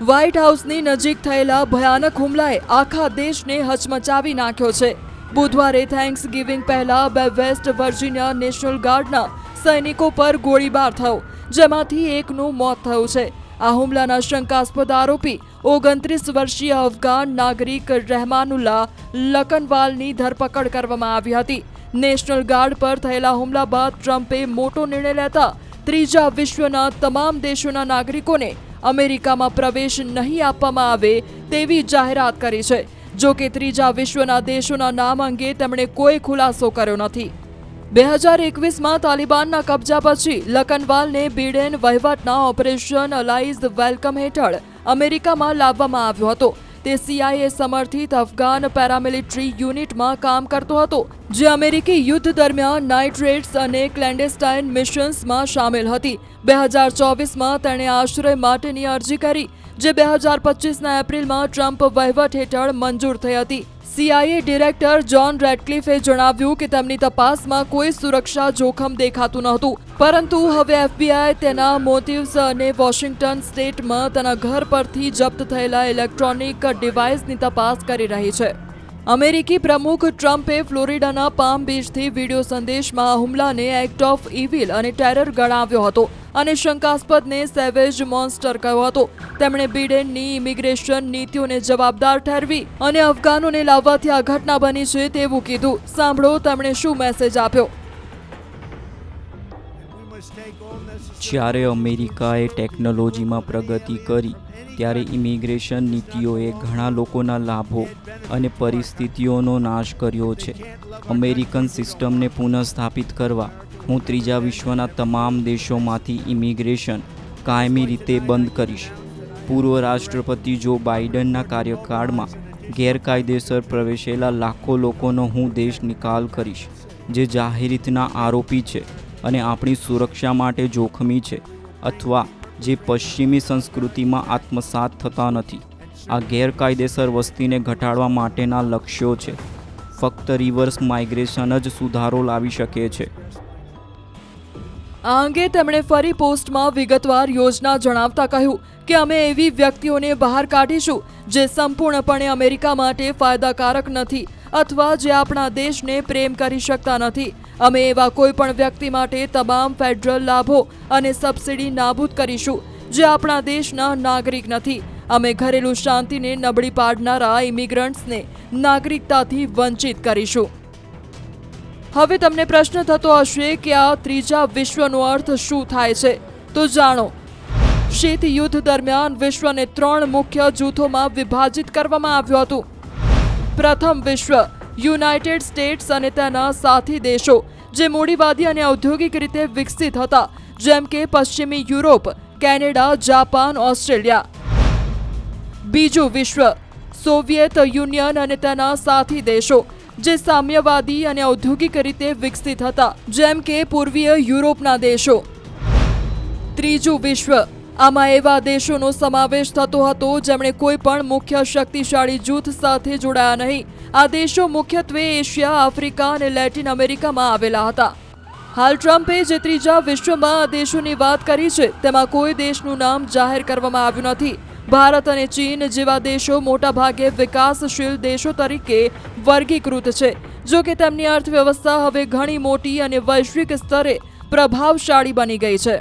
White હાઉસની નજીક થયેલા ભયાનક હુમલાએ આખા દેશને હચમચાવી નાખ્યો છે. બુધવારે થેન્ક્સ ગિવિંગ પહેલા 2 વેસ્ટ વર્જિનિયા નેશનલ ગાર્ડના સૈનિકો પર ગોળીબાર થયો, જેમાંથી એકનું મોત થયું છે. આ હુમલાના શંકાસ્પદ આરોપી 29 વર્ષીય અફઘાન નાગરિક રહેમાનુલ્લાહ લકનવાલની ધરપકડ કરવામાં આવી હતી. નેશનલ ગાર્ડ પર થયેલા હુમલા બાદ ટ્રમ્પે મોટો નિર્ણય લેતા ત્રીજા વિશ્વના તમામ દેશોના નાગરિકોને અમેરિકામાં પ્રવેશ નહીં આપવામાં આવે તેવી જાહેરાત કરી છે. જો કે ત્રીજા વિશ્વના દેશોના નામ અંગે તેમણે કોઈ ખુલાસો કર્યો નથી. 2021માં તાલિબાનના કબજા પછી લકનવાલને બિડેન વહીવટના ઓપરેશન અલાઇઝ વેલકમ હેઠળ અમેરિકામાં લાવવામાં આવ્યો હતો. તે CIA સમર્થિત અફઘાન પેરામિલિટરી યુનિટમાં કામ કરતો હતો, જે અમેરિકી યુદ્ધ દરમિયાન નાઇટ રેડ્સ અને ક્લેન્ડેસ્ટાઇન મિશન્સમાં સામેલ હતી. 2024માં તેણે આશ્રય માટેની અરજી કરી, જે 2025ના એપ્રિલમાં ટ્રમ્પ વહીવટ હેઠળ મંજૂર થઈ હતી. CIA ડિરેક્ટર જ્હોન રેડક્લિફે જણાવ્યું કે તેમની તપાસમાં કોઈ સુરક્ષા જોખમ દેખાતું નહોતું, પરંતુ હવે FBI તેના મોટિવ્સ અને વોશિંગ્ટન સ્ટેટમાં તેના ઘર પરથી જપ્ત થયેલા ઇલેક્ટ્રોનિક ડિવાઇસની તપાસ કરી રહી છે. અમેરિકી પ્રમુખ ટ્રમ્પે ફ્લોરિડાના પામ બીચથી વિડીયો સંદેશમાં હુમલાને એક્ટ ઓફ ઇવિલ અને ટેરર ગણાવ્યો હતો અને શંકાસ્પદને સેવેજ મોન્સ્ટર કહ્યો હતો. તેમણે બિડેનની ઇમિગ્રેશન નીતિઓને જવાબદાર ઠેરવી અને અફઘાનોને લાવવાથી આ ઘટના બની છે તેવું કીધું. સાંભળો તેમણે શું મેસેજ આપ્યો. જ્યારે અમેરિકાએ ટેકનોલોજીમાં પ્રગતિ કરી ત્યારે ઇમિગ્રેશન નીતિઓએ ઘણા લોકોના લાભો અને પરિસ્થિતિઓનો નાશ કર્યો છે. અમેરિકન સિસ્ટમને પુનઃસ્થાપિત કરવા હું ત્રીજા વિશ્વના તમામ દેશોમાંથી ઇમિગ્રેશન કાયમી રીતે બંધ કરીશ. પૂર્વ રાષ્ટ્રપતિ જો બાઇડનના કાર્યકાળમાં ગેરકાયદેસર પ્રવેશેલા લાખો લોકોનો હું દેશ નિકાલ કરીશ, જે જાહેર રીતના આરોપી છે અને આપણી સુરક્ષા માટે જોખમી છે, અથવા જે પશ્ચિમી સંસ્કૃતિમાં આત્મસાત થતા નથી. આ ગેરકાયદેસર વસ્તીને ઘટાડવા માટેના લક્ષ્યો છે. ફક્ત રિવર્સ માઇગ્રેશન જ સુધારો લાવી શકે છે. આ અંગે તેમણે ફરી પોસ્ટમાં વિગતવાર યોજના જણાવતા કહ્યું કે અમે એવી વ્યક્તિઓને બહાર કાઢીશું જે સંપૂર્ણપણે અમેરિકા માટે ફાયદાકારક નથી અથવા જે આપણા દેશને પ્રેમ કરી શકતા નથી. અમે એવા કોઈ પણ વ્યક્તિ માટે તમામ ફેડરલ લાભો અને સબસિડી નાબૂદ કરીશું જે આપણા દેશના નાગરિક નથી. અમે ઘરેલું શાંતિને નબળી પાડનારા ઇમિગ્રન્ટ્સને નાગરિકતાથી વંચિત કરીશું. હવે તમને પ્રશ્ન થતો હશે કે આ ત્રીજા વિશ્વનો અર્થ શું થાય છે? તો જાણો. શીત યુદ્ધ દરમિયાન વિશ્વને 3 મુખ્ય જૂથોમાં વિભાજિત કરવામાં આવ્યું હતું. પ્રથમ વિશ્વ યુનાઇટેડ સ્ટેટ્સ અને તેના સાથી દેશો, જે મૂડીવાદી અને ઔદ્યોગિક રીતે વિકસિત હતા, જેમ કે પશ્ચિમી યુરોપ, કેનેડા, જાપાન, ઓસ્ટ્રેલિયા. બીજું વિશ્વ સોવિયેત યુનિયન અને તેના સાથી દેશો, જે સામ્યવાદી અને ઔદ્યોગિક રીતે વિકસિત હતા, જેમ કે પૂર્વીય યુરોપના દેશો. ત્રીજું વિશ્વ, આમાં એવા દેશોનો સમાવેશ થતો હતો જેમણે કોઈ પણ મુખ્ય શક્તિશાળી જૂથ સાથે જોડાયા નહીં. આ દેશો મુખ્યત્વે એશિયા, આફ્રિકા અને લેટિન અમેરિકામાં આવેલા હતા. હાલ ટ્રમ્પે જે ત્રીજા વિશ્વમાં આ દેશોની વાત કરી છે તેમાં કોઈ દેશનું નામ જાહેર કરવામાં આવ્યું નથી. ભારત અને ચીન જેવા દેશો મોટાભાગે વિકાસશીલ દેશો તરીકે વર્ગીકૃત છે. જો કે તેમની અર્થવ્યવસ્થા હવે ઘણી મોટી અને વૈશ્વિક સ્તરે પ્રભાવશાળી બની ગઈ છે.